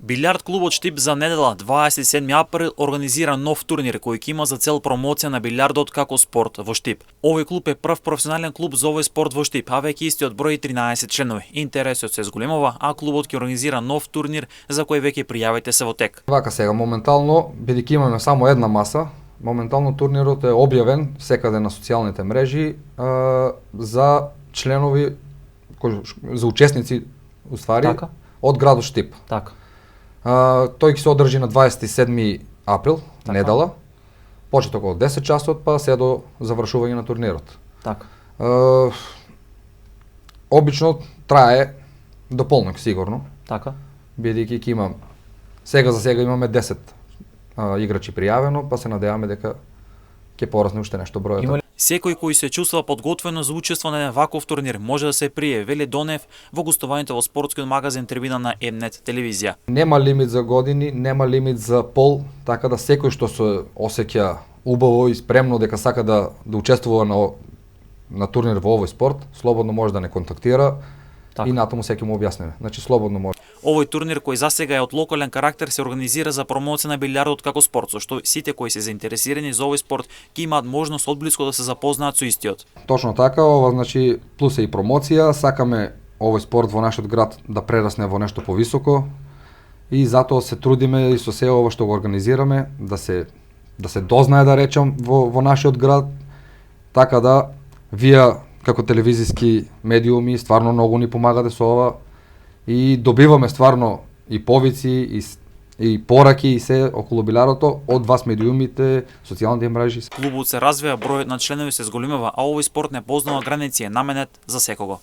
Билјард клубот Штип за недела 27 април организира нов турнир кој ќе има за цел промоција на билјардот како спорт во Штип. Овој клуб е прв професионален клуб за овој спорт во Штип, а веќе истиот брои 13 членови. Интересот се зголемува, а клубот ќе организира нов турнир за кој веќе пријавите се во тек. Вака сега, моментално, бидејќи имаме само една маса, моментално турнирот е објавен секаде на социјалните мрежи за членови, за учесници, уствари, Така? од градот Штип. Така. Тој ќе се одржи на 27 април, Така. недела, почеток од 10 часот, па се до завршување на турнирот. Така. Обично трае до полнок сигурно, Така. бидејќи ќе имам сега за сега имаме 10 играчи пријавено, па се надеваме дека ќе порасне уште нешто бројот. Секој кој се чувствува подготвено за учествување на ваков турнир може да се прие, вели Донев во гостувањето во спортскиот магазин Трибина на М-нет телевизија. Нема лимит за години, нема лимит за пол, така да секој што се осеќа убаво и спремно дека сака да учествува на турнир во овој спорт, слободно може да не контактира. Така. И натаму секој му објасниме. Значи слободно може. Овој турнир кој засега е од локален карактер се организира за промоција на билјардот како спорт, со што сите кои се заинтересирани за овој спорт ќе имаат можност одблиску да се запознаат со истиот. Точно така, ова значи плюс е и промоција, сакаме овој спорт во нашиот град да прерасне во нешто повисоко и затоа се трудиме и со се ова што го организираме да се дознае, да речам, во нашиот град, така да вие како телевизиски медиуми стварно многу ни помагате со ова и добиваме стварно и повици и пораки и се околу билјардото од вас медиумите, социјалните мрежи. Клубот се развива, бројот на членови се зголемува, а овој спорт не познава граници, е наменет за секого.